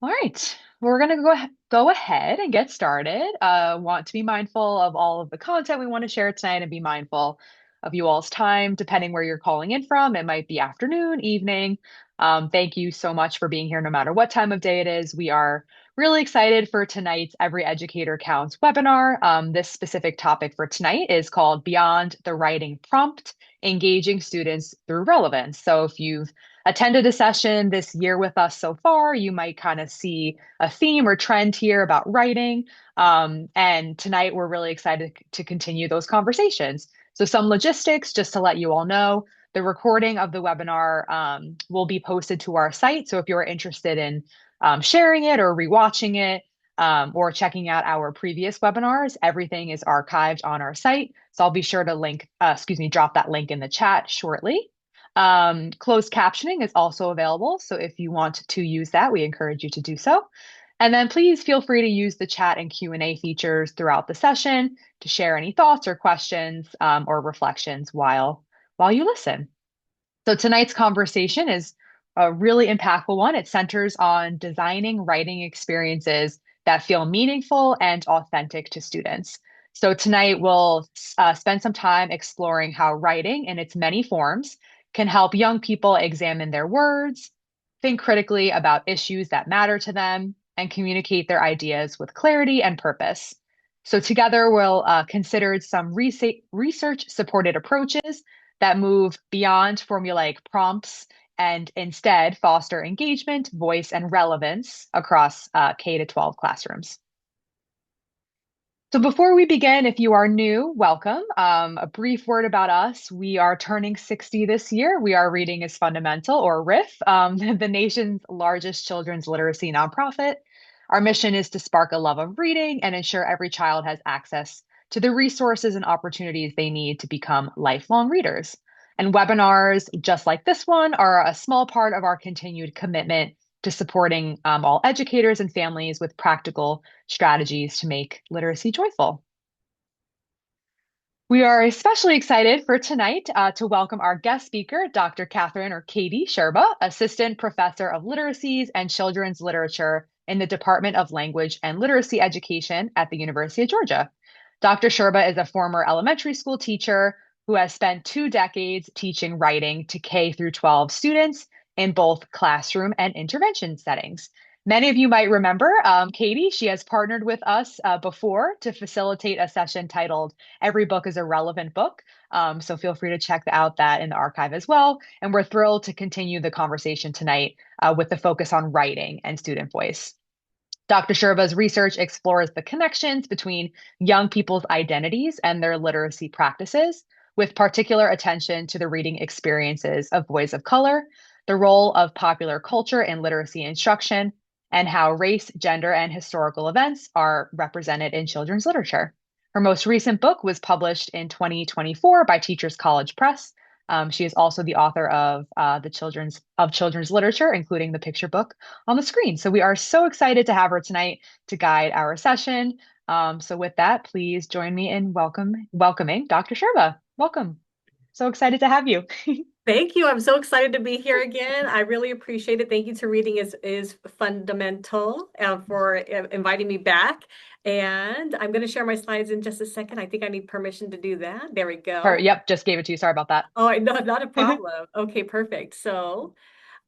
All right, we're gonna go ahead and get started. Want to be mindful of all of the content we want to share tonight and be mindful of you all's time, depending where you're calling in from. It might be afternoon, evening. Thank you so much for being here, no matter what time of day it is. We are really excited for tonight's Every Educator Counts webinar. This specific topic for tonight is called Beyond the Writing Prompt, Engaging Students Through Relevance. So if you've attended a session this year with us so far, you might kind of see a theme or trend here about writing. And tonight, we're really excited to continue those conversations. So, some logistics, just to let you all know, the recording of the webinar will be posted to our site. So, if you're interested in sharing it or rewatching it, or checking out our previous webinars, everything is archived on our site. So I'll be sure to drop that link in the chat shortly. Closed captioning is also available. So if you want to use that, we encourage you to do so. And then please feel free to use the chat and Q&A features throughout the session to share any thoughts or questions or reflections while you listen. So tonight's conversation is a really impactful one. It centers on designing writing experiences that feel meaningful and authentic to students. So tonight we'll spend some time exploring how writing in its many forms can help young people examine their words, think critically about issues that matter to them, and communicate their ideas with clarity and purpose. So together we'll consider some research-supported approaches that move beyond formulaic prompts and instead foster engagement, voice, and relevance across K to 12 classrooms. So before we begin, if you are new, welcome. A brief word about us. We are turning 60 this year. We are Reading is Fundamental, or RIF, the nation's largest children's literacy nonprofit. Our mission is to spark a love of reading and ensure every child has access to the resources and opportunities they need to become lifelong readers. And webinars, just like this one, are a small part of our continued commitment to supporting all educators and families with practical strategies to make literacy joyful. We are especially excited for tonight to welcome our guest speaker, Dr. Catherine or Katie Sciurba, Assistant Professor of Literacies and Children's Literature in the Department of Language and Literacy Education at the University of Georgia. Dr. Sciurba is a former elementary school teacher who has spent 2 decades teaching writing to K through 12 students in both classroom and intervention settings. Many of you might remember Katie. She has partnered with us before to facilitate a session titled Every Book is a Relevant Book. So feel free to check out that in the archive as well. And we're thrilled to continue the conversation tonight with the focus on writing and student voice. Dr. Sciurba's research explores the connections between young people's identities and their literacy practices, with particular attention to the reading experiences of boys of color, the role of popular culture in literacy instruction, and how race, gender, and historical events are represented in children's literature. Her most recent book was published in 2024 by Teachers College Press. She is also the author of children's literature, including the picture book on the screen. So we are so excited to have her tonight to guide our session. So with that, please join me in welcoming Dr. Sciurba. Welcome. So excited to have you. Thank you. I'm so excited to be here again. I really appreciate it. Thank you to Reading is Fundamental for inviting me back. And I'm going to share my slides in just a second. I think I need permission to do that. There we go. Yep, just gave it to you. Sorry about that. Oh, no, not a problem. Okay, perfect. So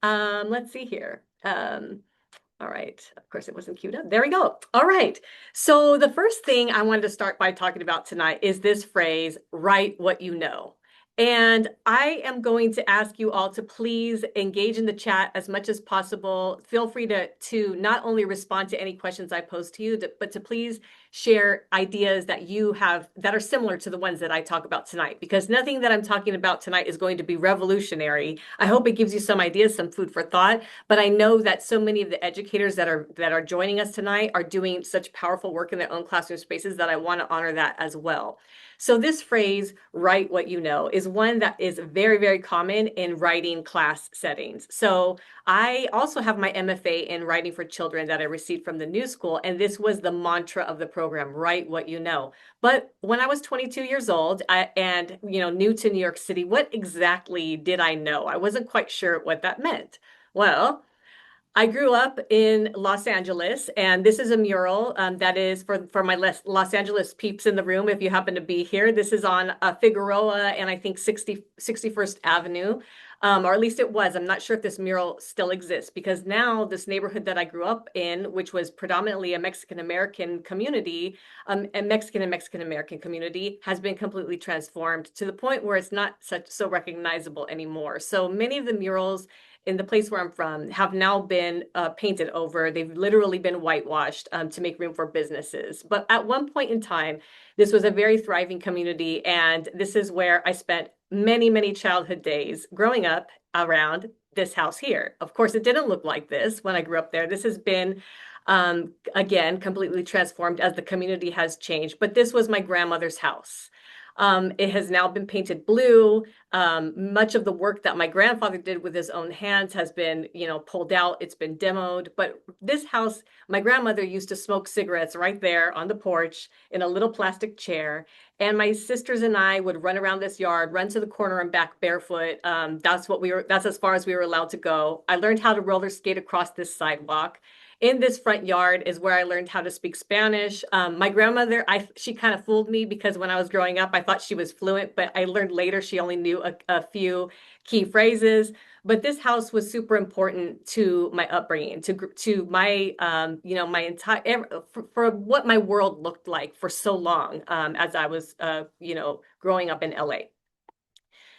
let's see here. All right. Of course, it wasn't queued up. There we go. All right. So the first thing I wanted to start by talking about tonight is this phrase, write what you know. And I am going to ask you all to please engage in the chat as much as possible. Feel free to not only respond to any questions I pose to you, but to please share ideas that you have that are similar to the ones that I talk about tonight, because nothing that I'm talking about tonight is going to be revolutionary. I hope it gives you some ideas, some food for thought, but I know that so many of the educators that are joining us tonight are doing such powerful work in their own classroom spaces that I want to honor that as well. So this phrase, write what you know, is one that is very, very common in writing class settings. So I also have my MFA in writing for children that I received from the New School, and this was the mantra of the program, write what you know. But when I was 22 years old and new to New York City, what exactly did I know? I wasn't quite sure what that meant. Well, I grew up in Los Angeles, and this is a mural that is for my Los Angeles peeps in the room. If you happen to be here, this is on Figueroa and I think 61st Avenue, or at least it was. I'm not sure if this mural still exists because now this neighborhood that I grew up in, which was predominantly a Mexican American community, a Mexican and Mexican American community, has been completely transformed to the point where it's not such so recognizable anymore. So many of the murals in the place where I'm from have now been painted over. They've literally been whitewashed to make room for businesses. But at one point in time, this was a very thriving community. And this is where I spent many, many childhood days growing up around this house here. Of course, it didn't look like this when I grew up there. This has been, again, completely transformed as the community has changed. But this was my grandmother's house. It has now been painted blue. Much of the work that my grandfather did with his own hands has been, pulled out. It's been demoed. But this house, my grandmother used to smoke cigarettes right there on the porch in a little plastic chair. And my sisters and I would run around this yard, run to the corner and back barefoot. That's as far as we were allowed to go. I learned how to roller skate across this sidewalk. In this front yard is where I learned how to speak Spanish. My grandmother, she kind of fooled me because when I was growing up, I thought she was fluent, but I learned later she only knew a few key phrases. But this house was super important to my upbringing, to my my entire for what my world looked like for so long as I was growing up in LA.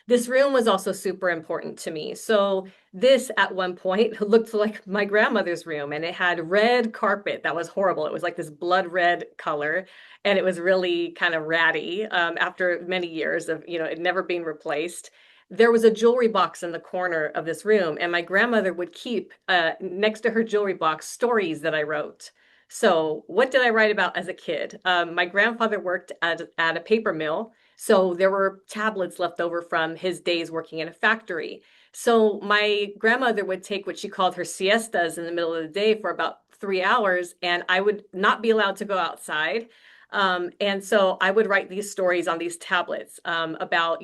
This room was also super important to me. So this at one point looked like my grandmother's room and it had red carpet that was horrible. It was like this blood red color and it was really kind of ratty after many years of, it never being replaced. There was a jewelry box in the corner of this room and my grandmother would keep next to her jewelry box stories that I wrote. So what did I write about as a kid? My grandfather worked at a paper mill, so there were tablets left over from his days working in a factory. So my grandmother would take what she called her siestas in the middle of the day for about 3 hours, and I would not be allowed to go outside. And so I would write these stories on these tablets about,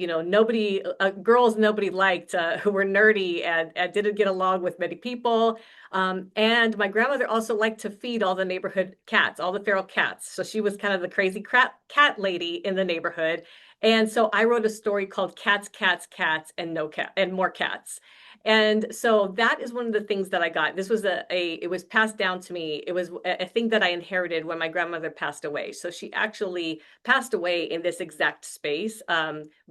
girls nobody liked who were nerdy and didn't get along with many people. And my grandmother also liked to feed all the neighborhood cats, all the feral cats. So she was kind of the crazy cat lady in the neighborhood. And so I wrote a story called Cats, Cats, Cats, and No Cat and More Cats. And so that is one of the things that I got. This was it was passed down to me. It was a thing that I inherited when my grandmother passed away. So she actually passed away in this exact space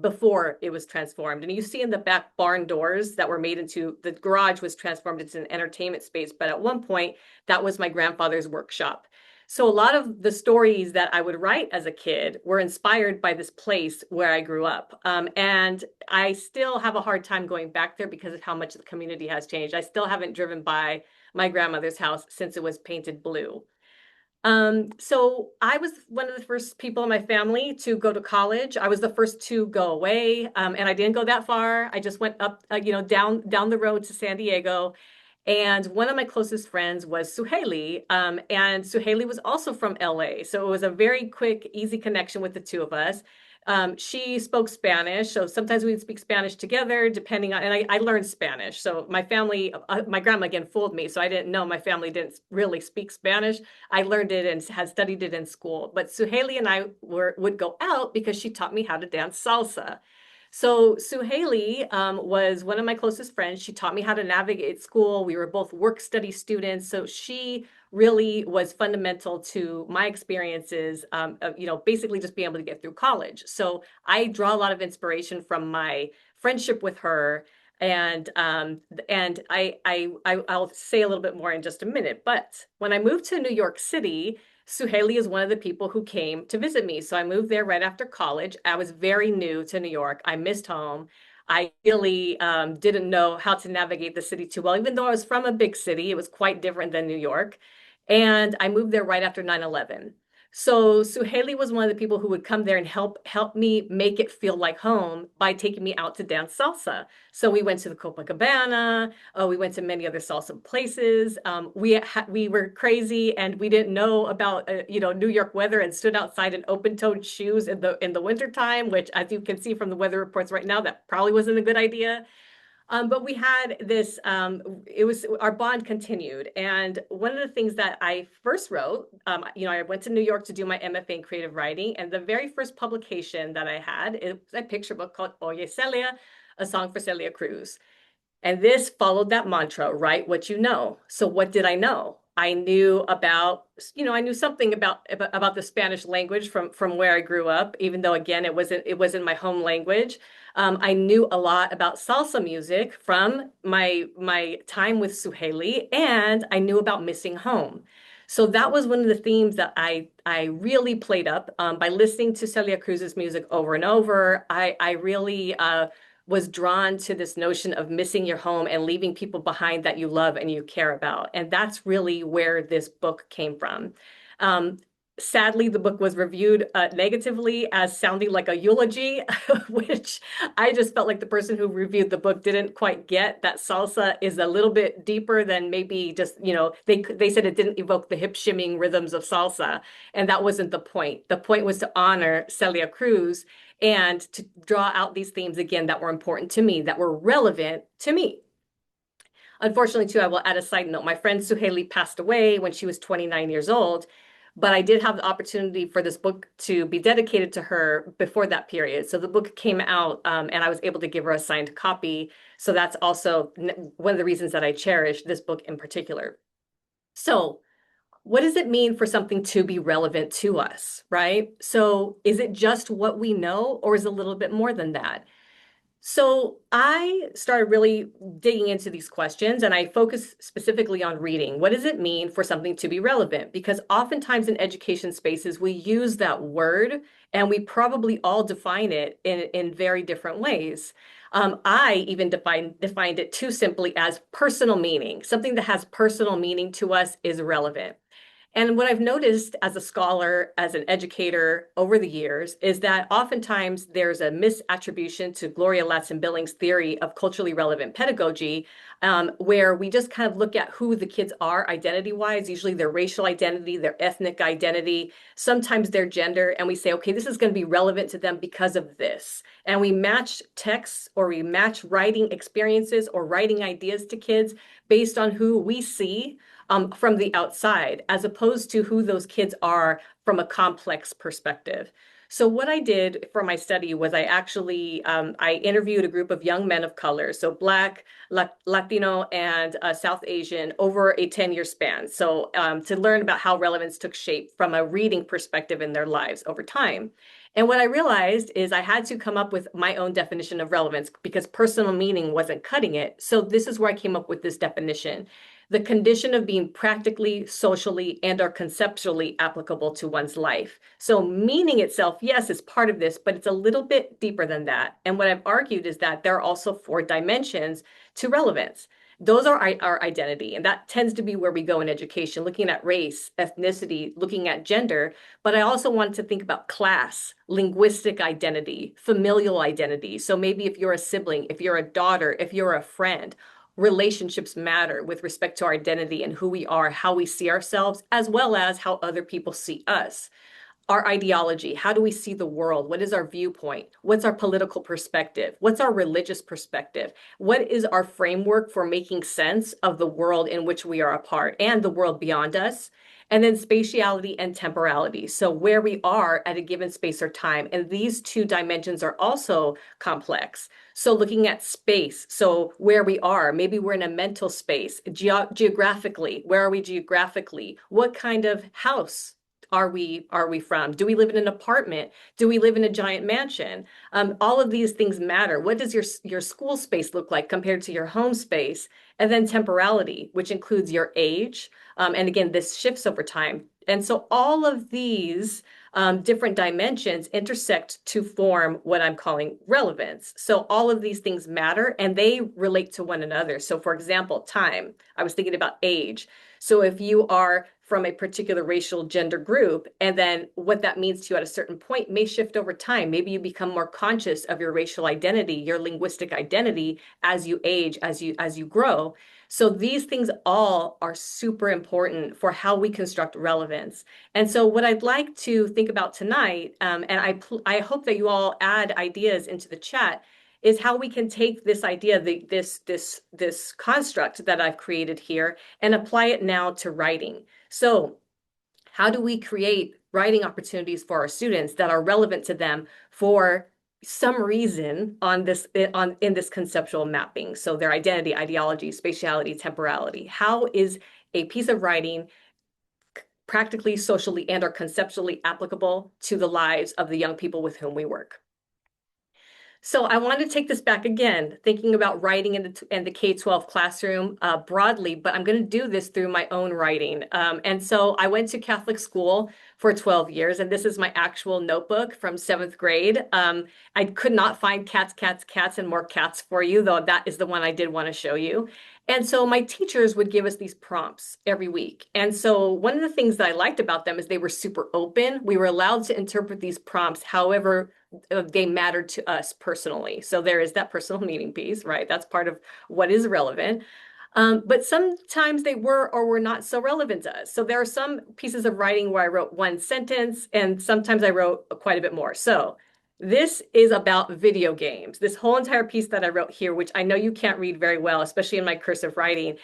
before it was transformed. And you see in the back barn doors that were made into the garage was transformed into an entertainment space. But at one point, that was my grandfather's workshop. So a lot of the stories that I would write as a kid were inspired by this place where I grew up. And I still have a hard time going back there because of how much the community has changed. I still haven't driven by my grandmother's house since it was painted blue. So I was one of the first people in my family to go to college. I was the first to go away, and I didn't go that far. I just went up, down the road to San Diego. And one of my closest friends was Suhaili, and Suhaili was also from LA. So it was a very quick, easy connection with the two of us. She spoke Spanish, so sometimes we'd speak Spanish together, depending on, and I learned Spanish. So my family, my grandma again fooled me, so I didn't know my family didn't really speak Spanish. I learned it and had studied it in school. But Suhaili and I would go out because she taught me how to dance salsa. So Suhaili was one of my closest friends. She taught me how to navigate school. We were both work study students. So she really was fundamental to my experiences of, basically just being able to get through college. So I draw a lot of inspiration from my friendship with her. I'll say a little bit more in just a minute. But when I moved to New York City, Suhaili is one of the people who came to visit me. So I moved there right after college. I was very new to New York. I missed home. I really didn't know how to navigate the city too well. Even though I was from a big city, it was quite different than New York. And I moved there right after 9/11. So Suhaili was one of the people who would come there and help me make it feel like home by taking me out to dance salsa. So we went to the Copacabana. We went to many other salsa places. We were crazy and we didn't know about New York weather and stood outside in open-toed shoes in the wintertime, which as you can see from the weather reports right now, that probably wasn't a good idea. But we had this, it was our bond continued. And one of the things that I first wrote, I went to New York to do my MFA in creative writing. And the very first publication that I had, it was a picture book called Oye Celia, a song for Celia Cruz. And this followed that mantra, write what you know. So what did I know? I knew about, I knew something about the Spanish language from where I grew up, even though again it wasn't my home language. I knew a lot about salsa music from my time with Suheli, and I knew about missing home. So that was one of the themes that I really played up by listening to Celia Cruz's music over and over. I really was drawn to this notion of missing your home and leaving people behind that you love and you care about. And that's really where this book came from. Um, Sadly, the book was reviewed negatively as sounding like a eulogy, which I just felt like the person who reviewed the book didn't quite get that salsa is a little bit deeper than maybe just, they said it didn't evoke the hip shimming rhythms of salsa. And that wasn't the point. The point was to honor Celia Cruz and to draw out these themes again that were important to me, that were relevant to me. Unfortunately, too, I will add a side note. My friend Suheli passed away when she was 29 years old, but I did have the opportunity for this book to be dedicated to her before that period. So the book came out, and I was able to give her a signed copy. So that's also one of the reasons that I cherish this book in particular. So, what does it mean for something to be relevant to us, right? So, is it just what we know, or is it a little bit more than that? So I started really digging into these questions and I focused specifically on reading. What does it mean for something to be relevant? Because oftentimes in education spaces, we use that word and we probably all define it in very different ways. I even defined it too simply as personal meaning. Something that has personal meaning to us is relevant. And what I've noticed as a scholar, as an educator over the years, is that oftentimes there's a misattribution to Gloria Ladson-Billings' theory of culturally relevant pedagogy, where we just kind of look at who the kids are identity-wise, usually their racial identity, their ethnic identity, sometimes their gender, and we say, okay, this is going to be relevant to them because of this. And we match texts or we match writing experiences or writing ideas to kids based on who we see from the outside, as opposed to who those kids are from a complex perspective. So what I did for my study was I interviewed a group of young men of color, so Black, Latino, and South Asian over a 10-year span. So to learn about how relevance took shape from a reading perspective in their lives over time. And what I realized is I had to come up with my own definition of relevance because personal meaning wasn't cutting it. So this is where I came up with this definition: the condition of being practically, socially, and or conceptually applicable to one's life. So meaning itself, yes, is part of this, but it's a little bit deeper than that. And what I've argued is that there are also 4 dimensions to relevance. Those are our identity, and that tends to be where we go in education, looking at race, ethnicity, looking at gender. But I also want to think about class, linguistic identity, familial identity. So maybe if you're a sibling, if you're a daughter, if you're a friend, relationships matter with respect to our identity and who we are, how we see ourselves, as well as how other people see us. Our ideology, how do we see the world? What is our viewpoint? What's our political perspective? What's our religious perspective? What is our framework for making sense of the world in which we are a part and the world beyond us? And then spatiality and temporality. So where we are at a given space or time. And these 2 dimensions are also complex. So looking at space, so where we are, maybe we're in a mental space. Geographically, where are we geographically? What kind of house are we from? Do we live in an apartment? Do we live in a giant mansion? All of these things matter. What does your school space look like compared to your home space? And then temporality, which includes your age. And again, this shifts over time. And so all of these different dimensions intersect to form what I'm calling relevance. So all of these things matter and they relate to one another. So for example, time, I was thinking about age. So if you are from a particular racial gender group, and then what that means to you at a certain point may shift over time. Maybe you become more conscious of your racial identity, your linguistic identity as you age, as you grow. So these things all are super important for how we construct relevance. And so what I'd like to think about tonight, and I hope that you all add ideas into the chat, is how we can take this idea, this construct that I've created here, and apply it now to writing. So how do we create writing opportunities for our students that are relevant to them for some reason on this on in this conceptual mapping? So their identity, ideology, spatiality, temporality. How is a piece of writing practically, socially, and or conceptually applicable to the lives of the young people with whom we work? So I want to take this back again, thinking about writing in the K-12 classroom broadly, but I'm going to do this through my own writing. And so I went to Catholic school for 12 years, and this is my actual notebook from seventh grade. I could not find cats, cats, cats, and more cats for you, though that is the one I did want to show you. And so my teachers would give us these prompts every week. And so one of the things that I liked about them is they were super open. We were allowed to interpret these prompts however they mattered to us personally. So there is that personal meaning piece, right? That's part of what is relevant. But sometimes they were or were not so relevant to us. So there are some pieces of writing where I wrote one sentence, and sometimes I wrote quite a bit more. So this is about video games. This whole entire piece that I wrote here, which I know you can't read very well, especially in my cursive writing.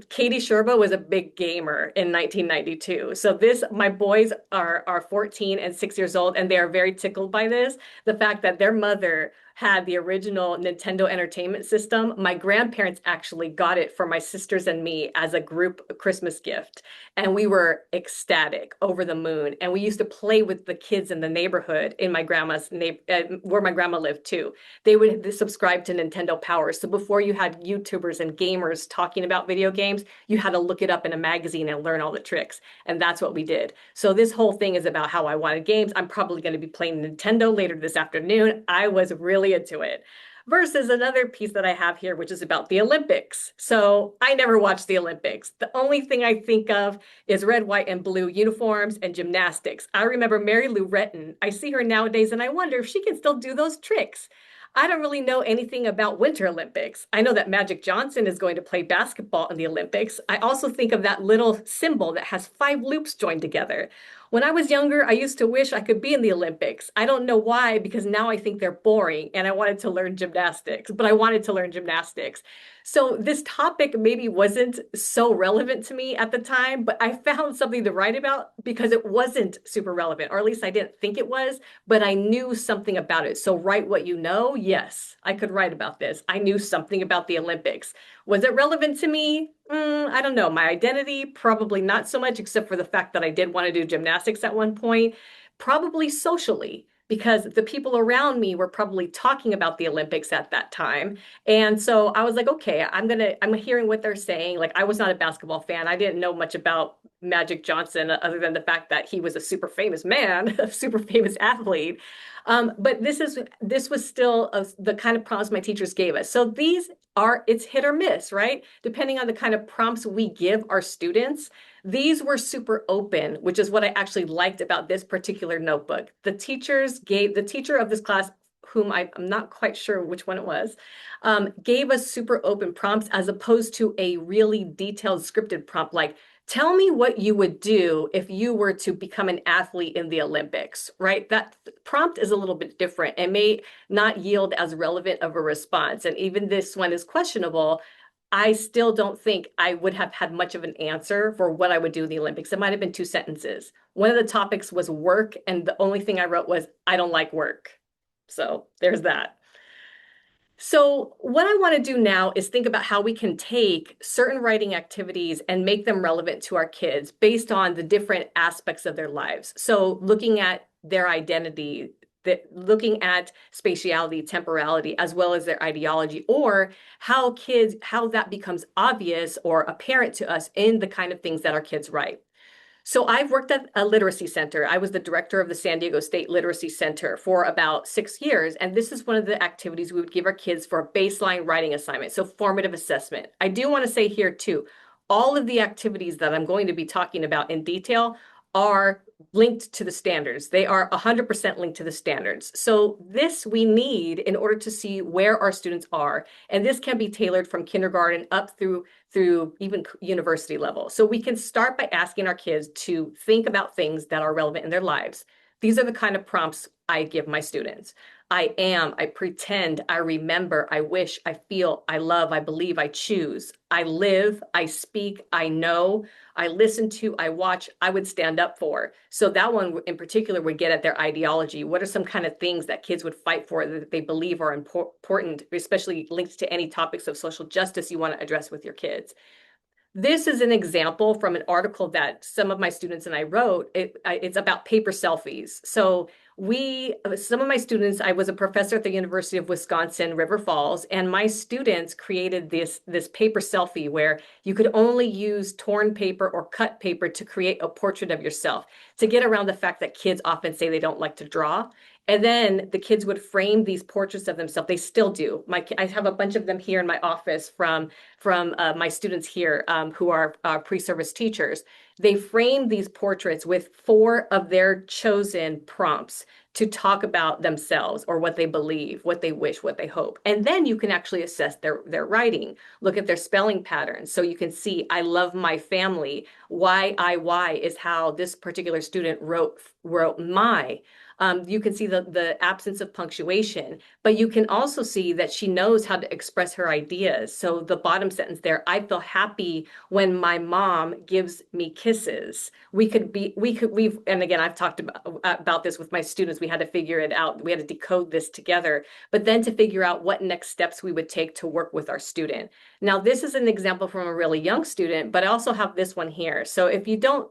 Katie Sciurba was a big gamer in 1992. So my boys are 14 and 6 years old, and they are very tickled by this. The fact that their mother had the original Nintendo Entertainment System. My grandparents actually got it for my sisters and me as a group Christmas gift. And we were ecstatic, over the moon. And we used to play with the kids in the neighborhood in my grandma's where my grandma lived too. They would subscribe to Nintendo Power. So before you had YouTubers and gamers talking about video games, you had to look it up in a magazine and learn all the tricks. And that's what we did. So this whole thing is about how I wanted games. I'm probably going to be playing Nintendo later this afternoon. I was really into it. Versus another piece that I have here, which is about the Olympics. So I never watched the Olympics. The only thing I think of is red, white, and blue uniforms and gymnastics. I remember Mary Lou Retton. I see her nowadays and I wonder if she can still do those tricks. I don't really know anything about Winter Olympics. I know that Magic Johnson is going to play basketball in the Olympics. I also think of that little symbol that has 5 loops joined together. When I was younger, I used to wish I could be in the Olympics. I don't know why, because now I think they're boring and I wanted to learn gymnastics, but I wanted to learn gymnastics. So this topic maybe wasn't so relevant to me at the time, but I found something to write about because it wasn't super relevant, or at least I didn't think it was, but I knew something about it. So write what you know. Yes, I could write about this. I knew something about the Olympics. Was it relevant to me? I don't know. My identity, probably not so much, except for the fact that I did want to do gymnastics at one point. Probably socially, because the people around me were probably talking about the Olympics at that time. And so I was like, okay, I'm hearing what they're saying. Like, I was not a basketball fan. I didn't know much about Magic Johnson other than the fact that he was a super famous man, a super famous athlete. But this was still the kind of prompts my teachers gave us. So it's hit or miss, right? Depending on the kind of prompts we give our students. These were super open, which is what I actually liked about this particular notebook. The teacher of this class, whom I'm not quite sure which one it was, gave us super open prompts as opposed to a really detailed scripted prompt like, tell me what you would do if you were to become an athlete in the Olympics, right? That prompt is a little bit different and may not yield as relevant of a response. And even this one is questionable. I still don't think I would have had much of an answer for what I would do in the Olympics. It might have been 2 sentences. One of the topics was work, and the only thing I wrote was, I don't like work. So there's that. So what I want to do now is think about how we can take certain writing activities and make them relevant to our kids based on the different aspects of their lives. So looking at their identity, looking at spatiality, temporality, as well as their ideology, or how that becomes obvious or apparent to us in the kind of things that our kids write. So I've worked at a literacy center. I was the director of the San Diego State Literacy Center for about 6 years. And this is one of the activities we would give our kids for a baseline writing assignment. So formative assessment. I do want to say here too, all of the activities that I'm going to be talking about in detail are linked to the standards. They are 100% linked to the standards. So this we need in order to see where our students are. And this can be tailored from kindergarten up through even university level. So we can start by asking our kids to think about things that are relevant in their lives. These are the kind of prompts I give my students. I am, I pretend, I remember, I wish, I feel, I love, I believe, I choose. I live, I speak, I know, I listen to, I watch, I would stand up for. So that one in particular would get at their ideology. What are some kind of things that kids would fight for that they believe are important, especially linked to any topics of social justice you want to address with your kids? This is an example from an article that some of my students and I wrote. It's about paper selfies. So some of my students, I was a professor at the University of Wisconsin, River Falls, and my students created this paper selfie where you could only use torn paper or cut paper to create a portrait of yourself to get around the fact that kids often say they don't like to draw. And then the kids would frame these portraits of themselves. They still do. I have a bunch of them here in my office from my students here who are pre-service teachers. They framed these portraits with 4 of their chosen prompts to talk about themselves or what they believe, what they wish, what they hope. And then you can actually assess their writing, look at their spelling patterns. So you can see, I love my family. Y is how this particular student wrote my. You can see the absence of punctuation, but you can also see that she knows how to express her ideas. So the bottom sentence there, I feel happy when my mom gives me kisses. And again, I've talked about this with my students. We had to figure it out. We had to decode this together, but then to figure out what next steps we would take to work with our student. Now, this is an example from a really young student, but I also have this one here. So if you don't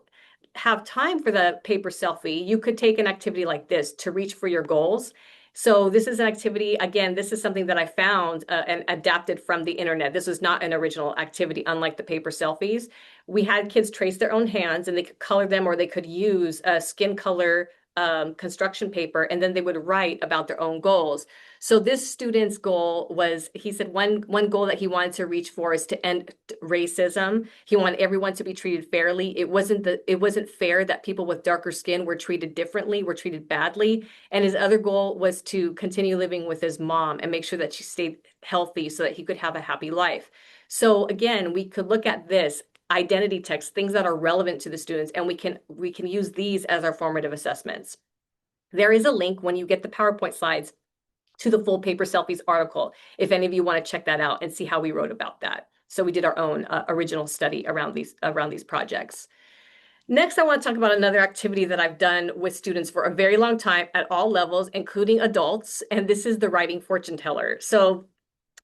have time for the paper selfie, you could take an activity like this to reach for your goals. So this is an activity, again, this is something that I found and adapted from the internet. This is not an original activity, unlike the paper selfies. We had kids trace their own hands and they could color them, or they could use a skin color construction paper, and then they would write about their own goals. So this student's goal was, he said one goal that he wanted to reach for is to end racism. He wanted everyone to be treated fairly. It wasn't fair that people with darker skin were treated differently, were treated badly. And his other goal was to continue living with his mom and make sure that she stayed healthy so that he could have a happy life. So again, we could look at this identity text, things that are relevant to the students, and we can use these as our formative assessments. There is a link when you get the PowerPoint slides to the full paper selfies article, if any of you want to check that out and see how we wrote about that. So we did our own original study around these projects. Next, I want to talk about another activity that I've done with students for a very long time at all levels, including adults, and this is the writing fortune teller. So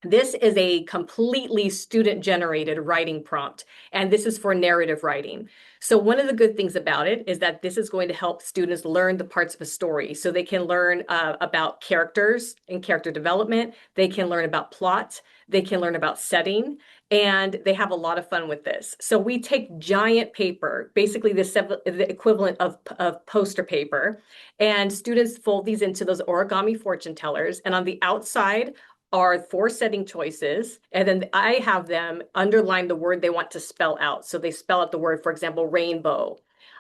this is a completely student-generated writing prompt, and this is for narrative writing. So one of the good things about it is that this is going to help students learn the parts of a story. So they can learn about characters and character development. They can learn about plot. They can learn about setting, and they have a lot of fun with this. So we take giant paper, basically the equivalent of poster paper, and students fold these into those origami fortune tellers. And on the outside are 4 setting choices, and then I have them underline the word they want to spell out. So they spell out the word, for example, rainbow.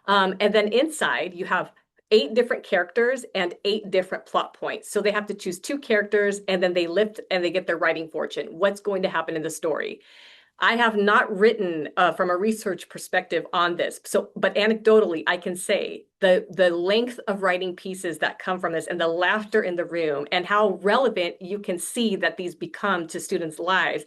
And then inside you have 8 different characters and 8 different plot points. So they have to choose 2 characters, and then they lift and they get their writing fortune. What's going to happen in the story? I have not written from a research perspective on this. So, but anecdotally, I can say the length of writing pieces that come from this and the laughter in the room and how relevant you can see that these become to students' lives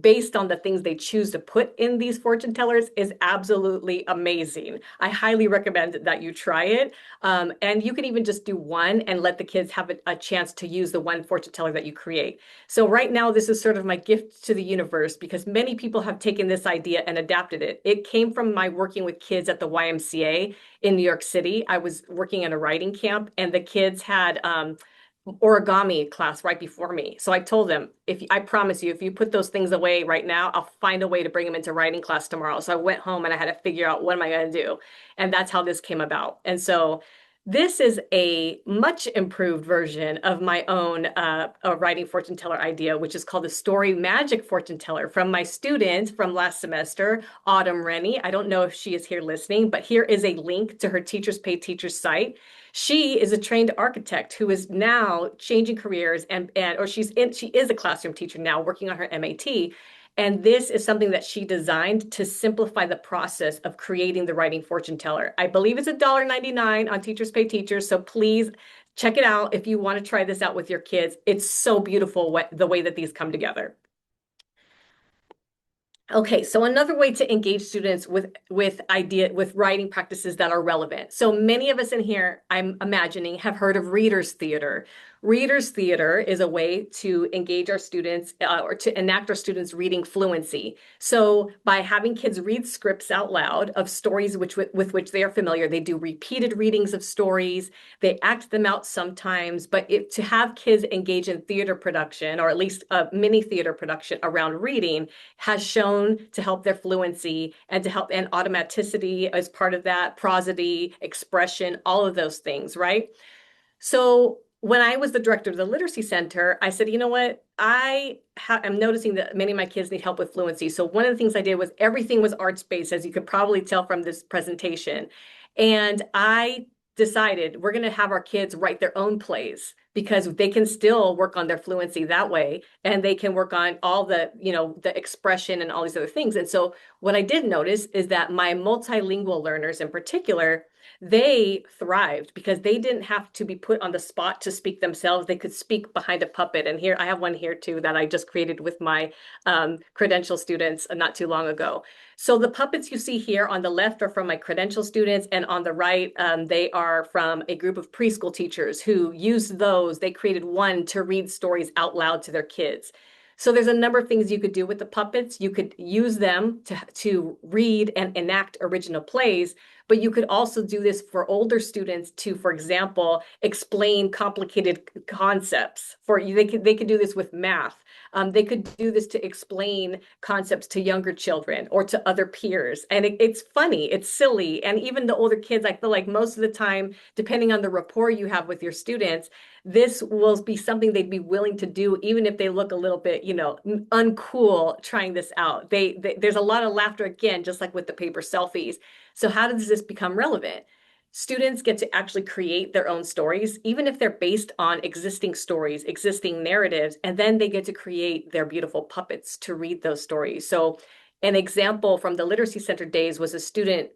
based on the things they choose to put in these fortune tellers is absolutely amazing. I highly recommend that you try it. And you can even just do one and let the kids have a chance to use the one fortune teller that you create. So right now, this is sort of my gift to the universe because many people have taken this idea and adapted it. It came from my working with kids at the YMCA in New York City. I was working in a writing camp, and the kids had origami class right before me. So I told them, I promise you, if you put those things away right now, I'll find a way to bring them into writing class tomorrow. So I went home and I had to figure out what am I going to do? And that's how this came about. And so this is a much improved version of my own writing fortune teller idea, which is called the Story Magic Fortune Teller from my student from last semester, Autumn Rennie. I don't know if she is here listening, but here is a link to her Teachers Pay Teachers site. She is a trained architect who is now changing careers she is a classroom teacher now working on her MAT. And this is something that she designed to simplify the process of creating the writing fortune teller. I believe it's $1.99 on Teachers Pay Teachers. So please Check it out if you want to try this out with your kids. It's so beautiful the way that these come together. Okay, so another way to engage students with writing practices that are relevant. So many of us in here, I'm imagining, have heard of readers theater. Readers theater is a way to engage our students or to enact our students' reading fluency. So by having kids read scripts out loud of stories with which they are familiar, they do repeated readings of stories, they act them out sometimes, but to have kids engage in theater production, or at least a mini theater production around reading, has shown to help their fluency and to help and automaticity as part of that, prosody, expression, all of those things, right? So when I was the director of the Literacy Center, I said, you know what? I'm noticing that many of my kids need help with fluency. So one of the things I did was everything was arts-based, as you could probably tell from this presentation. And I decided we're going to have our kids write their own plays because they can still work on their fluency that way, and they can work on all the expression and all these other things. And so what I did notice is that my multilingual learners in particular, they thrived because they didn't have to be put on the spot to speak themselves. They could speak behind a puppet. And here I have one here too that I just created with my credential students not too long ago. So the puppets you see here on the left are from my credential students, and on the right, they are from a group of preschool teachers who used those. They created one to read stories out loud to their kids. So there's a number of things you could do with the puppets. You could use them to read and enact original plays, but you could also do this for older students to, for example, explain complicated concepts. They could do this with math. They could do this to explain concepts to younger children or to other peers. And it's funny, it's silly. And even the older kids, I feel like most of the time, depending on the rapport you have with your students, this will be something they'd be willing to do, even if they look a little bit, uncool trying this out. There's a lot of laughter again, just like with the paper selfies. So how does this become relevant? Students get to actually create their own stories, even if they're based on existing stories, existing narratives, and then they get to create their beautiful puppets to read those stories. So an example from the Literacy Center days was a student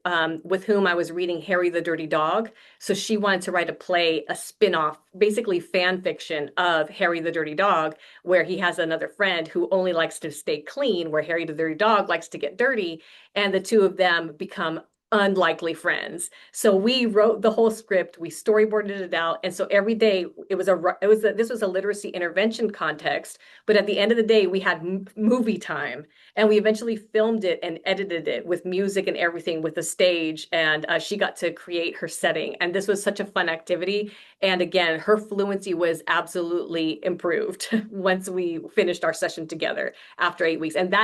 with whom I was reading Harry the Dirty Dog. So she wanted to write a play, a spin-off, basically fan fiction of Harry the Dirty Dog, where he has another friend who only likes to stay clean, where Harry the Dirty Dog likes to get dirty, and the two of them become unlikely friends. So we wrote the whole script, we storyboarded it out, and so every day this was a literacy intervention context, but at the end of the day we had movie time, and we eventually filmed it and edited it with music and everything with the stage, and she got to create her setting, and this was such a fun activity. And again, her fluency was absolutely improved once we finished our session together after 8 weeks. And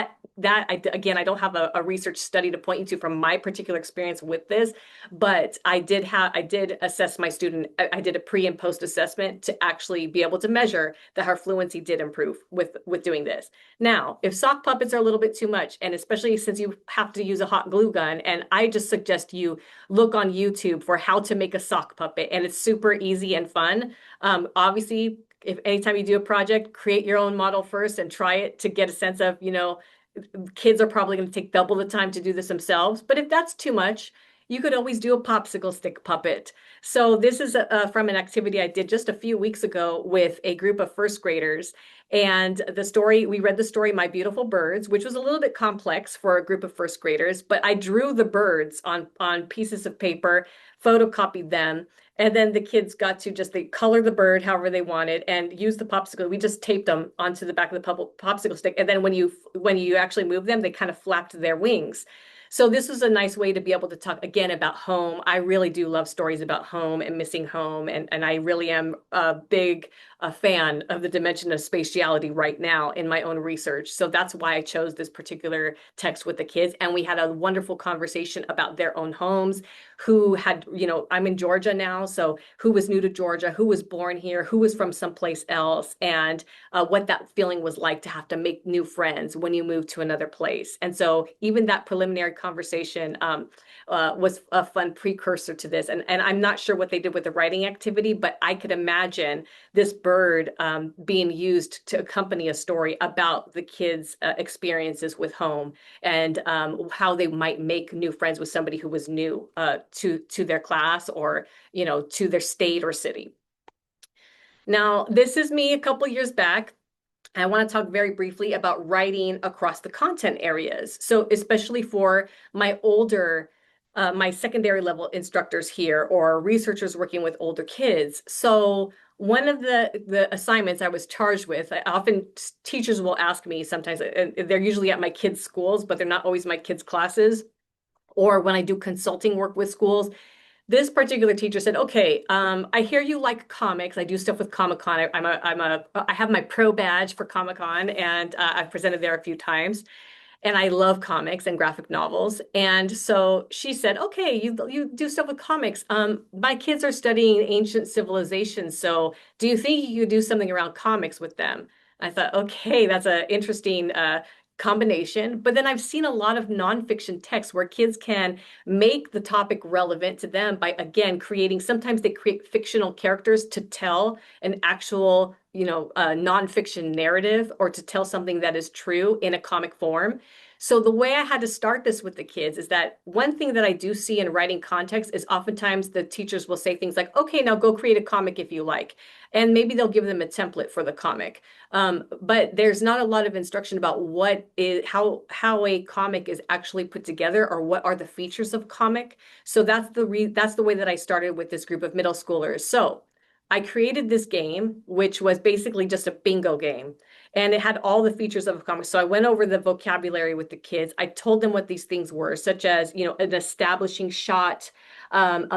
again, I don't have a research study to point you to from my particular experience with this, but I did assess my student. I did a pre and post assessment to actually be able to measure that her fluency did improve with doing this. Now, if sock puppets are a little bit too much, and especially since you have to use a hot glue gun, and I just suggest you look on YouTube for how to make a sock puppet, and it's super easy and fun. Obviously, if anytime you do a project, create your own model first and try it to get a sense of, kids are probably going to take double the time to do this themselves. But if that's too much, you could always do a popsicle stick puppet. So this is from an activity I did just a few weeks ago with a group of first graders. And we read the story, My Beautiful Birds, which was a little bit complex for a group of first graders, but I drew the birds on pieces of paper, photocopied them, and then the kids got to they color the bird however they wanted and use the popsicle. We just taped them onto the back of the popsicle stick. And then when you actually move them, they kind of flapped their wings. So this was a nice way to be able to talk again about home. I really do love stories about home and missing home. And I really am a big fan of the dimension of spatiality right now in my own research. So that's why I chose this particular text with the kids. And we had a wonderful conversation about their own homes, who had, I'm in Georgia now. So who was new to Georgia, who was born here, who was from someplace else, and what that feeling was like to have to make new friends when you move to another place. And so even that preliminary conversation was a fun precursor to this. And I'm not sure what they did with the writing activity, but I could imagine this bird being used to accompany a story about the kids' experiences with home, and how they might make new friends with somebody who was new to their class, or to their state or city. Now, this is me a couple years back. I want to talk very briefly about writing across the content areas. So, especially for my older, my secondary level instructors here or researchers working with older kids. So, one of the assignments I was charged with, I often teachers will ask me sometimes, and they're usually at my kids' schools, but they're not always my kids' classes. Or when I do consulting work with schools, this particular teacher said, "Okay, I hear you like comics. I do stuff with Comic Con. I have my pro badge for Comic Con, and I've presented there a few times. And I love comics and graphic novels. And so she said, "Okay, you do stuff with comics. My kids are studying ancient civilizations. So do you think you could do something around comics with them?" I thought, okay, that's an interesting combination. But then I've seen a lot of nonfiction texts where kids can make the topic relevant to them by, again, creating, sometimes they create fictional characters to tell an actual, nonfiction narrative or to tell something that is true in a comic form. So the way I had to start this with the kids is that one thing that I do see in writing context is oftentimes the teachers will say things like, "Okay, now go create a comic if you like." And maybe they'll give them a template for the comic. But there's not a lot of instruction about what is how a comic is actually put together or what are the features of comic. So that's the way that I started with this group of middle schoolers. So I created this game, which was basically just a bingo game. And it had all the features of a comic. So I went over the vocabulary with the kids. I told them what these things were, such as, an establishing shot,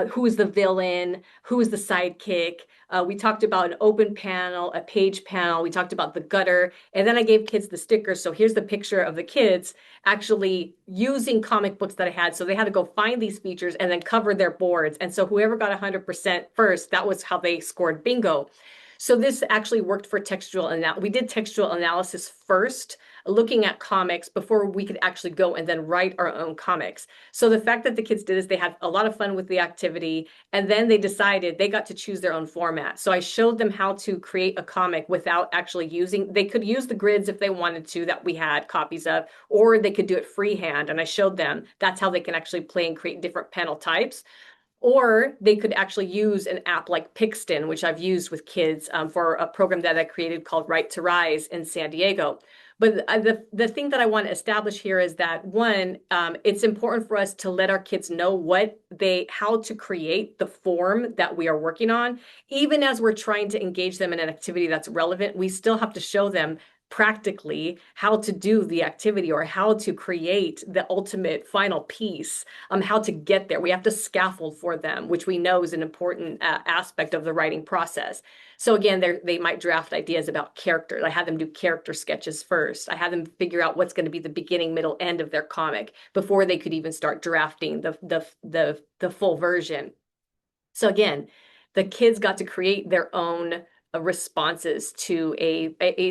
who is the villain, who is the sidekick. We talked about an open panel, a page panel. We talked about the gutter. And then I gave kids the stickers. So here's the picture of the kids actually using comic books that I had. So they had to go find these features and then cover their boards. And so whoever got 100% first, that was how they scored bingo. So this actually worked for textual analysis. We did textual analysis first, looking at comics before we could actually go and then write our own comics. So the fact that the kids did this, they had a lot of fun with the activity, and then they decided they got to choose their own format. So I showed them how to create a comic without actually using, they could use the grids if they wanted to that we had copies of, or they could do it freehand. And I showed them that's how they can actually play and create different panel types. Or they could actually use an app like Pixton, which I've used with kids for a program that I created called Right to Rise in San Diego. But the thing that I want to establish here is that one, it's important for us to let our kids know how to create the form that we are working on. Even as we're trying to engage them in an activity that's relevant, we still have to show them practically how to do the activity or how to create the ultimate final piece, how to get there. We have to scaffold for them, which we know is an important aspect of the writing process. So again, they might draft ideas about characters. I had them do character sketches first. I had them figure out what's going to be the beginning, middle, end of their comic before they could even start drafting the full version. So again, the kids got to create their own responses to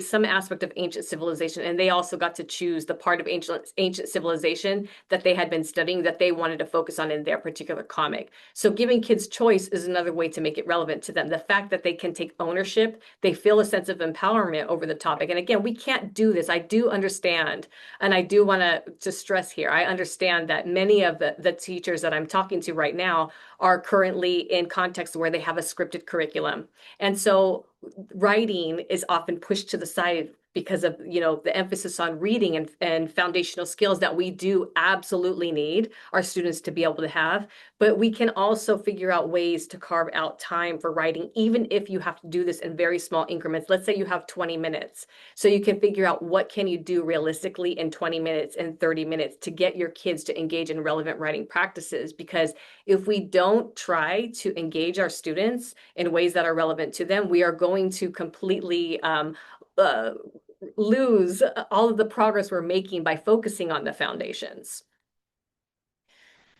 some aspect of ancient civilization, and they also got to choose the part of ancient civilization that they had been studying that they wanted to focus on in their particular comic. So giving kids choice is another way to make it relevant to them. The fact that they can take ownership, they feel a sense of empowerment over the topic. And again, we can't do this. I do understand, and I do want to stress here, I understand that many of the teachers that I'm talking to right now are currently in contexts where they have a scripted curriculum. And so writing is often pushed to the side because of the emphasis on reading and foundational skills that we do absolutely need our students to be able to have. But we can also figure out ways to carve out time for writing, even if you have to do this in very small increments. Let's say you have 20 minutes. So you can figure out what can you do realistically in 20 minutes and 30 minutes to get your kids to engage in relevant writing practices. Because if we don't try to engage our students in ways that are relevant to them, we are going to completely lose all of the progress we're making by focusing on the foundations.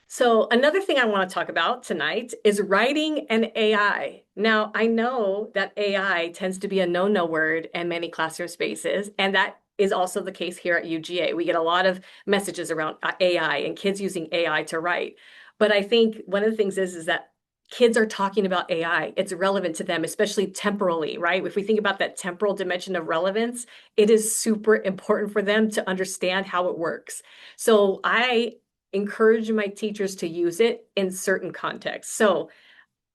So another thing I want to talk about tonight is writing and AI. Now, I know that AI tends to be a no-no word in many classroom spaces, and that is also the case here at UGA. We get a lot of messages around AI and kids using AI to write. But I think one of the things is that kids are talking about AI. It's relevant to them, especially temporally, right? If we think about that temporal dimension of relevance, it is super important for them to understand how it works. So I encourage my teachers to use it in certain contexts. So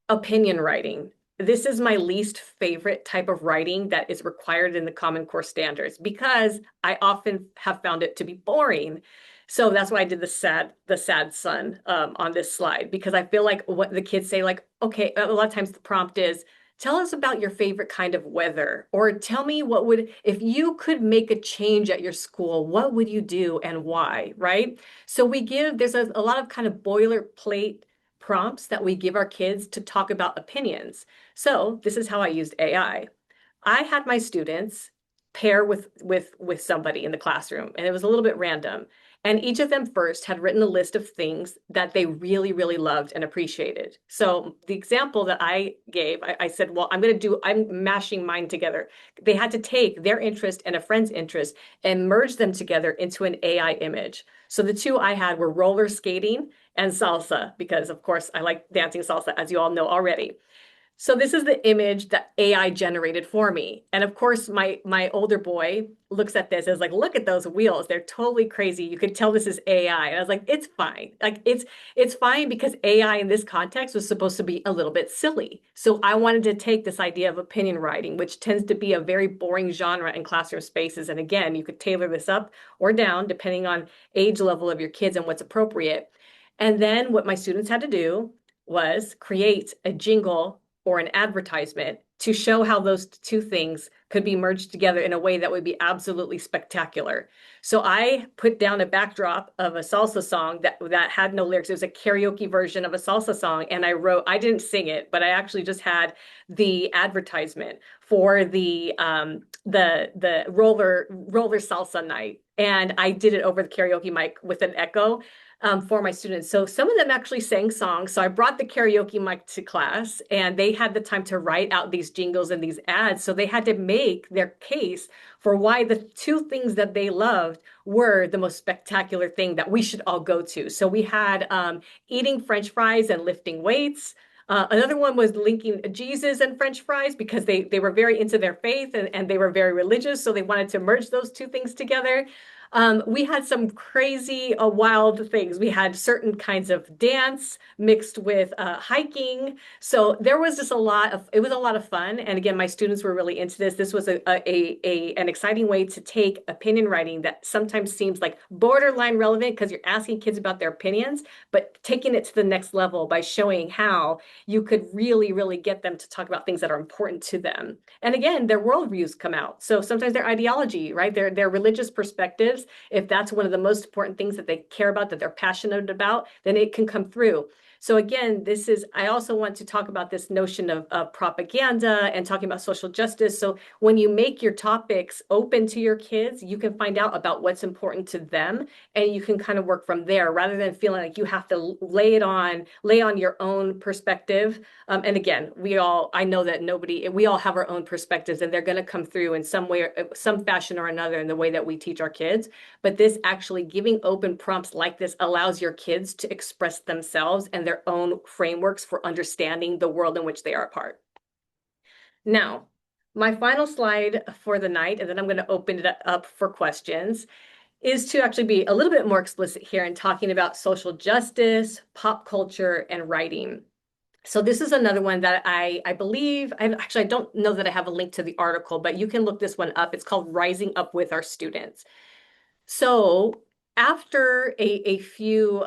opinion writing. this is my least favorite type of writing that is required in the Common Core standards because I often have found it to be boring. So that's why I did the sad sun on this slide because I feel like what the kids say, like, okay, a lot of times the prompt is, tell us about your favorite kind of weather, or tell me what would, if you could make a change at your school, what would you do and why, right? So there's a lot of kind of boilerplate prompts that we give our kids to talk about opinions. So this is how I used AI. I had my students pair with somebody in the classroom, and it was a little bit random. And each of them first had written a list of things that they really, really loved and appreciated. So the example that I gave, I said, well, I'm mashing mine together. They had to take their interest and a friend's interest and merge them together into an AI image. So the two I had were roller skating and salsa, because of course I like dancing salsa, as you all know already. So this is the image that AI generated for me. And of course, my older boy looks at this as like, look at those wheels. They're totally crazy. You could tell this is AI. And I was like, it's fine. Like it's fine because AI in this context was supposed to be a little bit silly. So I wanted to take this idea of opinion writing, which tends to be a very boring genre in classroom spaces. And again, you could tailor this up or down depending on age level of your kids and what's appropriate. And then what my students had to do was create a jingle or an advertisement to show how those two things could be merged together in a way that would be absolutely spectacular. So I put down a backdrop of a salsa song that had no lyrics. It was a karaoke version of a salsa song, and I didn't sing it, but I actually just had the advertisement for the roller salsa night, and I did it over the karaoke mic with an echo for my students. So some of them actually sang songs. So I brought the karaoke mic to class and they had the time to write out these jingles and these ads. So they had to make their case for why the two things that they loved were the most spectacular thing that we should all go to. So we had eating French fries and lifting weights. Another one was linking Jesus and French fries because they were very into their faith and they were very religious. So they wanted to merge those two things together. We had some crazy, wild things. We had certain kinds of dance mixed with hiking. So there was just it was a lot of fun. And again, my students were really into this. This was an exciting way to take opinion writing that sometimes seems like borderline relevant because you're asking kids about their opinions, but taking it to the next level by showing how you could really, really get them to talk about things that are important to them. And again, their worldviews come out. So sometimes their ideology, right? Their religious perspectives, if that's one of the most important things that they care about, that they're passionate about, then it can come through. So again, I also want to talk about this notion of propaganda and talking about social justice. So when you make your topics open to your kids, you can find out about what's important to them and you can kind of work from there rather than feeling like you have to lay on your own perspective. And again, I know that we all have our own perspectives and they're going to come through in some way, some fashion or another in the way that we teach our kids. But this actually giving open prompts like this allows your kids to express themselves and their own frameworks for understanding the world in which they are a part. Now, my final slide for the night, and then I'm going to open it up for questions, is to actually be a little bit more explicit here in talking about social justice, pop culture, and writing. So this is another one that I believe, I don't know that I have a link to the article, but you can look this one up. It's called Rising Up with Our Students. So after a few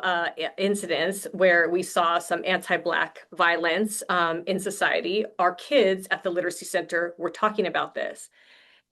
incidents where we saw some anti-Black violence in society, our kids at the Literacy Center were talking about this.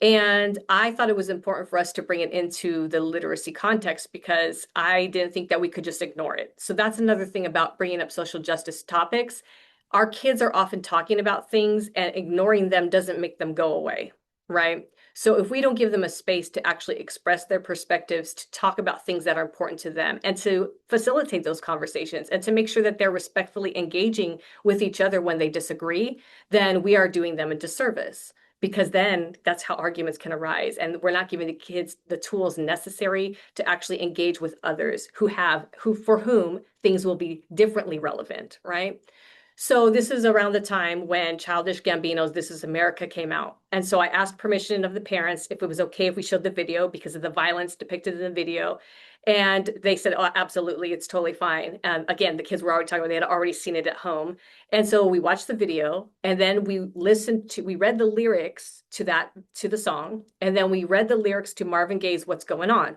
And I thought it was important for us to bring it into the literacy context because I didn't think that we could just ignore it. So that's another thing about bringing up social justice topics. Our kids are often talking about things and ignoring them doesn't make them go away, right? So if we don't give them a space to actually express their perspectives, to talk about things that are important to them, and to facilitate those conversations, and to make sure that they're respectfully engaging with each other when they disagree, then we are doing them a disservice because then that's how arguments can arise. And we're not giving the kids the tools necessary to actually engage with others for whom things will be differently relevant, right? So this is around the time when Childish Gambino's This Is America came out. And so I asked permission of the parents if it was okay if we showed the video because of the violence depicted in the video. And they said, oh, absolutely, it's totally fine. And again, the kids were already talking about they had already seen it at home. And so we watched the video and then we read the lyrics to the song. And then we read the lyrics to Marvin Gaye's What's Going On.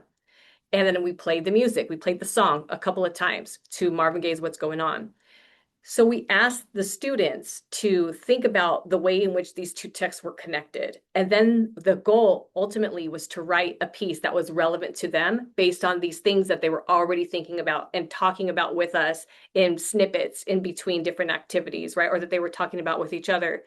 And then we played the music. We played the song a couple of times to Marvin Gaye's What's Going On. So we asked the students to think about the way in which these two texts were connected. And then the goal ultimately was to write a piece that was relevant to them based on these things that they were already thinking about and talking about with us in snippets in between different activities, right? Or that they were talking about with each other.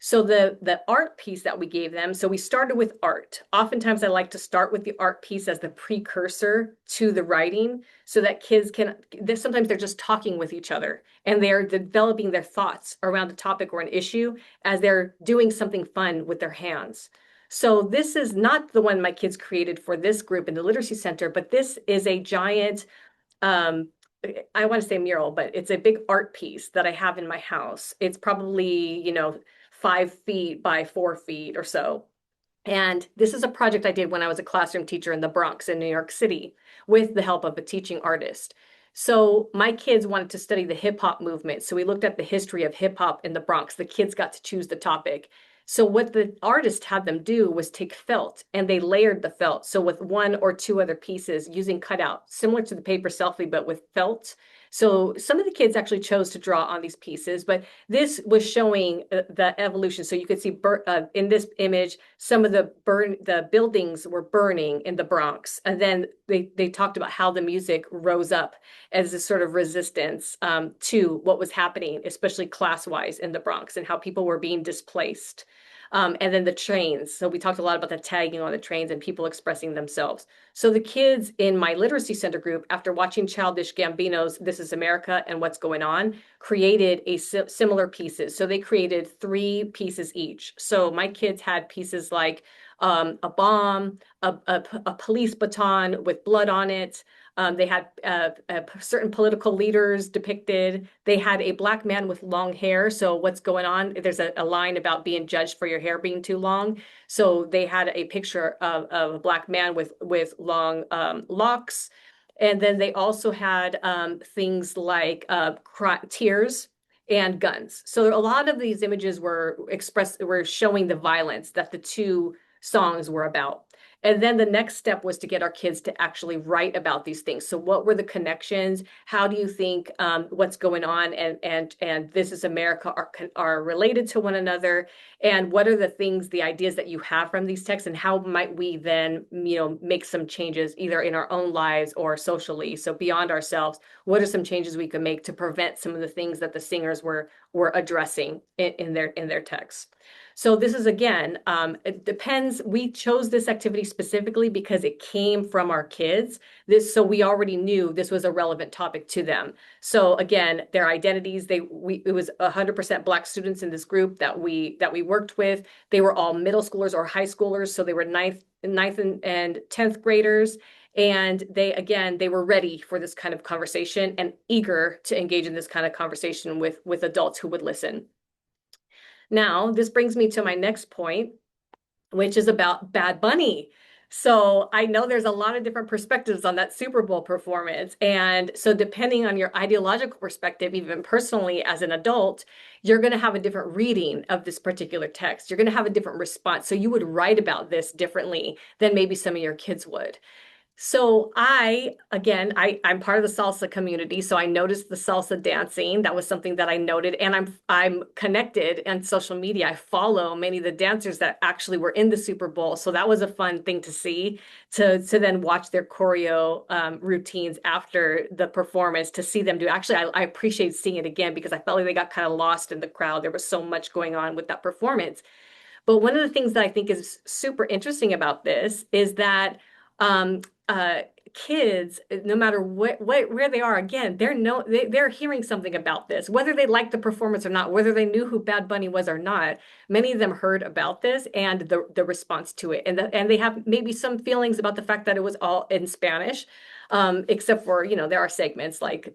So the art piece that we gave them, so we started with art. Oftentimes I like to start with the art piece as the precursor to the writing so that kids can, sometimes they're just talking with each other and they're developing their thoughts around a topic or an issue as they're doing something fun with their hands. So this is not the one my kids created for this group in the Literacy Center, but this is a giant um, I want to say mural, but it's a big art piece that I have in my house. It's probably, 5 feet by 4 feet or so. And this is a project I did when I was a classroom teacher in the Bronx in New York City with the help of a teaching artist. So my kids wanted to study the hip hop movement. So we looked at the history of hip hop in the Bronx. The kids got to choose the topic. So what the artist had them do was take felt and they layered the felt. So with one or two other pieces using cutout, similar to the paper selfie, but with felt. So some of the kids actually chose to draw on these pieces, but this was showing the evolution. So you could see in this image, some of the buildings were burning in the Bronx. And then they talked about how the music rose up as a sort of resistance to what was happening, especially class-wise in the Bronx and how people were being displaced. And then the trains. So we talked a lot about the tagging on the trains and people expressing themselves. So the kids in my literacy center group, after watching Childish Gambino's This Is America and What's Going On, created similar pieces. So they created 3 pieces each. So my kids had pieces like a bomb, a police baton with blood on it. They had certain political leaders depicted. They had a black man with long hair. So what's going on? There's a line about being judged for your hair being too long. So they had a picture of a black man with long locks. And then they also had things like tears and guns. So a lot of these images were showing the violence that the two songs were about. And then the next step was to get our kids to actually write about these things. So what were the connections? How do you think what's going on and This Is America are related to one another? And what are the things, the ideas that you have from these texts, and how might we then, make some changes either in our own lives or socially? So beyond ourselves, what are some changes we can make to prevent some of the things that the singers were addressing in their texts? So this is again, it depends. We chose this activity specifically because it came from our kids. So we already knew this was a relevant topic to them. So again, their identities, it was 100% Black students in this group that we worked with. They were all middle schoolers or high schoolers. So they were ninth and 10th graders. And they were ready for this kind of conversation and eager to engage in this kind of conversation with adults who would listen. Now, this brings me to my next point, which is about Bad Bunny. So I know there's a lot of different perspectives on that Super Bowl performance. And so depending on your ideological perspective, even personally as an adult, you're going to have a different reading of this particular text. You're going to have a different response. So you would write about this differently than maybe some of your kids would. So I'm part of the salsa community, so I noticed the salsa dancing. That was something that I noted, and I'm connected on social media. I follow many of the dancers that actually were in the Super Bowl, so that was a fun thing to see, to then watch their choreo routines after the performance, to see them do. Actually, I appreciate seeing it again because I felt like they got kind of lost in the crowd. There was so much going on with that performance. But one of the things that I think is super interesting about this is that um, kids, no matter where they are, again, they're hearing something about this, whether they like the performance or not, whether they knew who Bad Bunny was or not. Many of them heard about this and the response to it, and they have maybe some feelings about the fact that it was all in Spanish. except for, there are segments like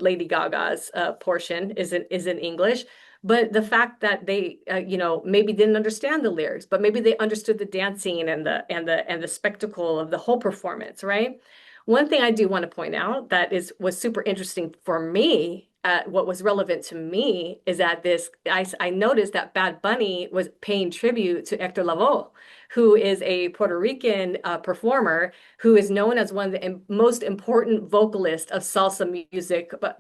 Lady Gaga's portion is in English. But the fact that they, maybe didn't understand the lyrics, but maybe they understood the dancing and the spectacle of the whole performance, right? One thing I do want to point out that was super interesting for me, what was relevant to me is that I noticed that Bad Bunny was paying tribute to Hector Lavoe, who is a Puerto Rican performer who is known as one of the most important vocalists of salsa music, but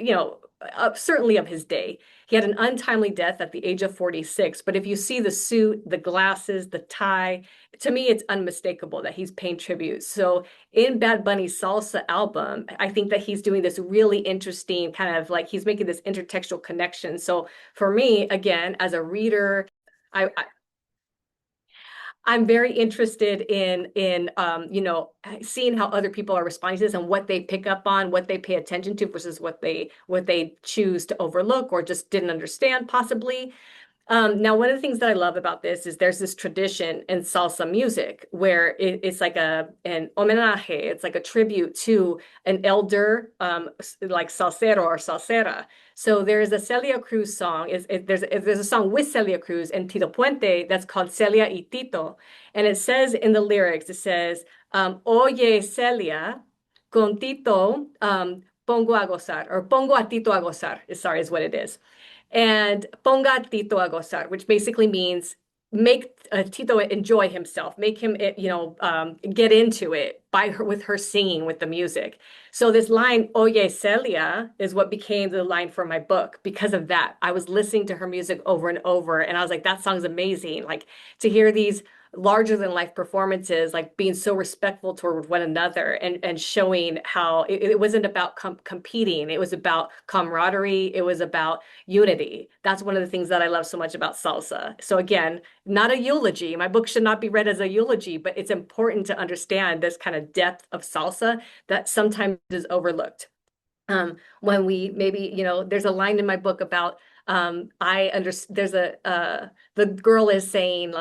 certainly of his day. He had an untimely death at the age of 46, but if you see the suit, the glasses, the tie, to me it's unmistakable that he's paying tribute. So in Bad Bunny's Salsa album, I think that he's doing this really interesting kind of like he's making this intertextual connection. So for me, again, as a reader, I'm very interested in seeing how other people are responding to this and what they pick up on, what they pay attention to versus what they choose to overlook or just didn't understand possibly. Now, one of the things that I love about this is there's this tradition in salsa music where it's like an homenaje, it's like a tribute to an elder, like salsero or salsera. So there's a Celia Cruz song. There's a song with Celia Cruz and Tito Puente that's called Celia y Tito, and it says in the lyrics, it says, "Oye Celia, con Tito, pongo a gozar," or "pongo a Tito a gozar." Sorry, is what it is. And ponga Tito a gozar, which basically means make Tito enjoy himself, make him, get into it with her singing with the music. So this line, Oye Celia, is what became the line for my book because of that. I was listening to her music over and over, and I was like, that song's amazing. Like to hear these larger than life performances, like being so respectful toward one another and showing how it wasn't about competing. It was about camaraderie. It was about unity. That's one of the things that I love so much about salsa. So again, not a eulogy. My book should not be read as a eulogy, but it's important to understand this kind of depth of salsa that sometimes is overlooked. When we maybe, there's a line in my book about the girl is saying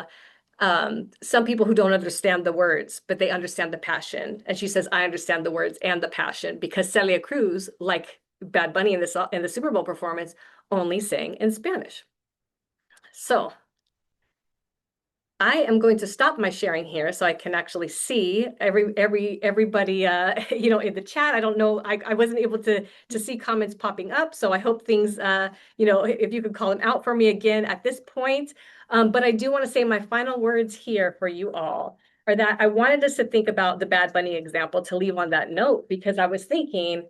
some people who don't understand the words, but they understand the passion. And she says, I understand the words and the passion because Celia Cruz, like Bad Bunny in the Super Bowl performance, only sang in Spanish. So I am going to stop my sharing here so I can actually see everybody in the chat. I don't know, I wasn't able to see comments popping up, so I hope things if you could call them out for me again at this point. But I do want to say my final words here for you all are that I wanted us to think about the Bad Bunny example to leave on that note because I was thinking,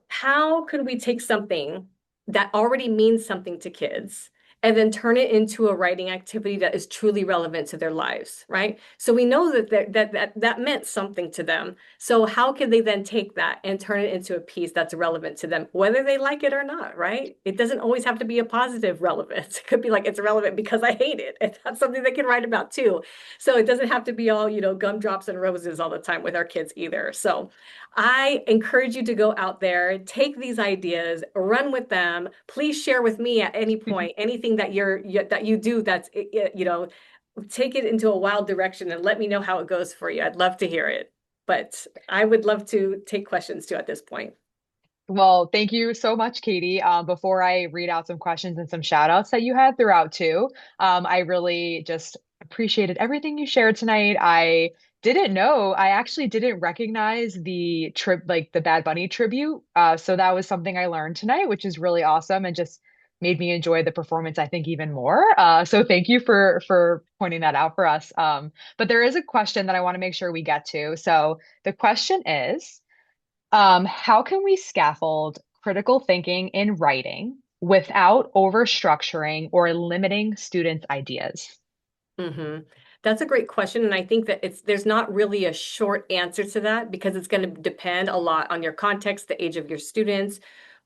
how could we take something that already means something to kids and then turn it into a writing activity that is truly relevant to their lives, right? So we know that meant something to them. So how can they then take that and turn it into a piece that's relevant to them, whether they like it or not, right? It doesn't always have to be a positive relevance. It could be like, it's relevant because I hate it. And that's something they can write about too. So it doesn't have to be all, gumdrops and roses all the time with our kids either. So I encourage you to go out there, take these ideas, run with them. Please share with me at any point anything that you do that's take it into a wild direction and let me know how it goes for you. I'd love to hear it. But I would love to take questions too at this point. Well, thank you so much, Katie. Before I read out some questions and some shout outs that you had throughout too, I really just appreciated everything you shared tonight. I actually didn't recognize the like the Bad Bunny tribute. So that was something I learned tonight, which is really awesome and just made me enjoy the performance, I think, even more. So thank you for pointing that out for us. But there is a question that I want to make sure we get to. So the question is, how can we scaffold critical thinking in writing without overstructuring or limiting students' ideas? hmm That's a great question. And I think that there's not really a short answer to that because it's going to depend a lot on your context, the age of your students.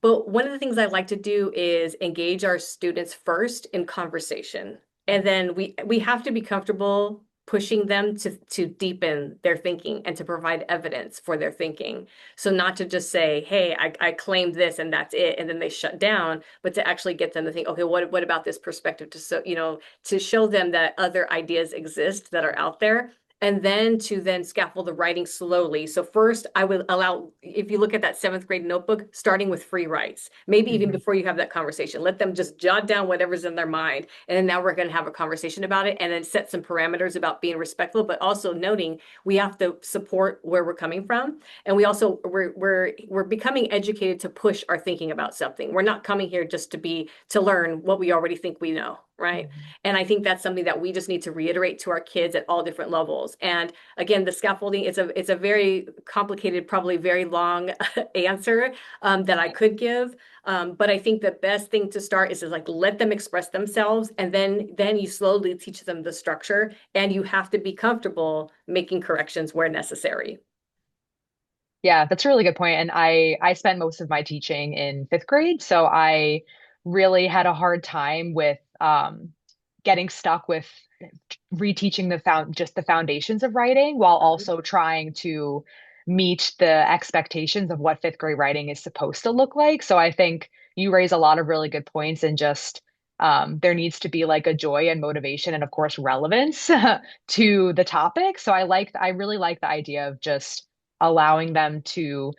But one of the things I like to do is engage our students first in conversation. And then we have to be comfortable pushing them to deepen their thinking and to provide evidence for their thinking. So not to just say, hey, I claimed this and that's it, and then they shut down, but to actually get them to think, okay, what about this perspective to show them that other ideas exist that are out there and then to then scaffold the writing slowly. So first I would allow, if you look at that seventh grade notebook, starting with free writes, maybe even Mhm. before you have that conversation, let them just jot down whatever's in their mind. And then now we're going to have a conversation about it and then set some parameters about being respectful, but also noting we have to support where we're coming from. And we also, we're becoming educated to push our thinking about something. We're not coming here just to be, to learn what we already think we know, right? Mhm. And I think that's something that we just need to reiterate to our kids at all different levels. And again, the scaffolding, it's a very complicated, probably very long answer that I could give. But I think the best thing to start is like let them express themselves, and then you slowly teach them the structure, and you have to be comfortable making corrections where necessary. Yeah, that's a really good point. And I spent most of my teaching in fifth grade, so I really had a hard time with getting stuck with reteaching just the foundations of writing while also trying to meet the expectations of what fifth grade writing is supposed to look like. So I think you raise a lot of really good points and just there needs to be like a joy and motivation and of course relevance to the topic. So I really like the idea of just allowing them to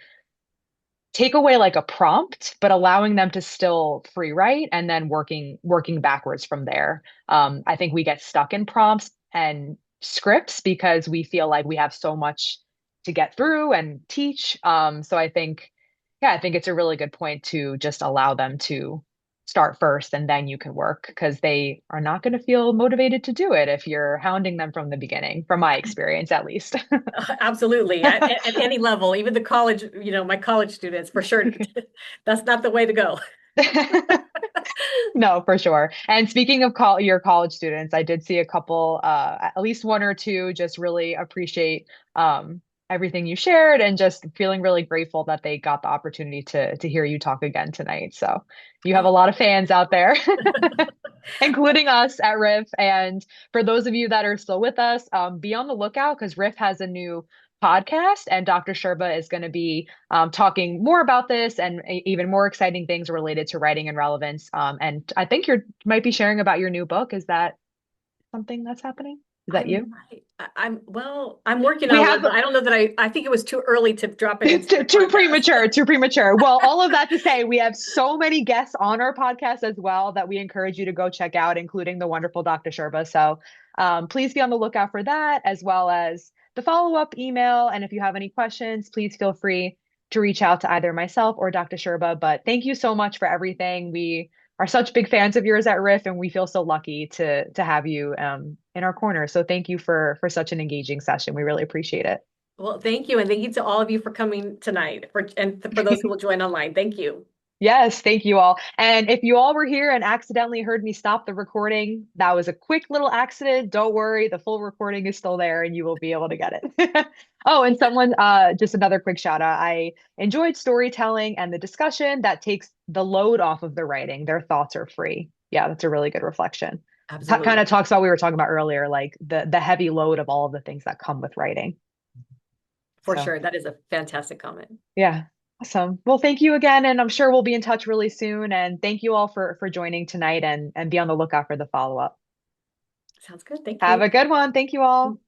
take away like a prompt, but allowing them to still free write and then working backwards from there. I think we get stuck in prompts and scripts because we feel like we have so much to get through and teach. So I think it's a really good point to just allow them to start first and then you can work because they are not going to feel motivated to do it if you're hounding them from the beginning, from my experience at least. Absolutely. At any level, even the college, my college students, for sure, that's not the way to go. No, for sure. And speaking of your college students, I did see a couple, at least one or two, just really appreciate everything you shared and just feeling really grateful that they got the opportunity to hear you talk again tonight. So you have a Oh, lot of fans out there, including us at Riff. And for those of you that are still with us, be on the lookout because Riff has a new podcast, and Dr. Sherba is going to be talking more about this and even more exciting things related to writing and relevance. And I think you might be sharing about your new book. Is that something that's happening? Is I that you? might. I'm working We on one, have but I don't know that I think it was too early to drop it into the too podcast. premature, too premature. Well, all of that to say, we have so many guests on our podcast as well that we encourage you to go check out, including the wonderful Dr. Sherba. So please be on the lookout for that, as well as the follow-up email. And if you have any questions, please feel free to reach out to either myself or Dr. Sherba. But thank you so much for everything. We are such big fans of yours at Riff, and we feel so lucky to have you in our corner. So thank you for such an engaging session. We really appreciate Well, thank you, and thank you to all of you for coming tonight, and for those who it. will join online. Thank you. Yes, thank you all. And if you all were here and accidentally heard me stop the recording, that was a quick little accident. Don't worry, the full recording is still there and you will be able to get it. Oh, and someone, just another quick shout out. I enjoyed storytelling and the discussion that takes the load off of the writing. Their thoughts are free. Yeah, that's a really good reflection. Kind of Absolutely, talks about what we were talking about earlier, like the heavy load of all of the things that come with writing. for So sure. That is a fantastic comment. yeah. Awesome. Well, thank you again, and I'm sure we'll be in touch really soon. And thank you all for joining tonight and be on the lookout for the follow-up. Sounds good. Thank Have you. a good one. Thank you all.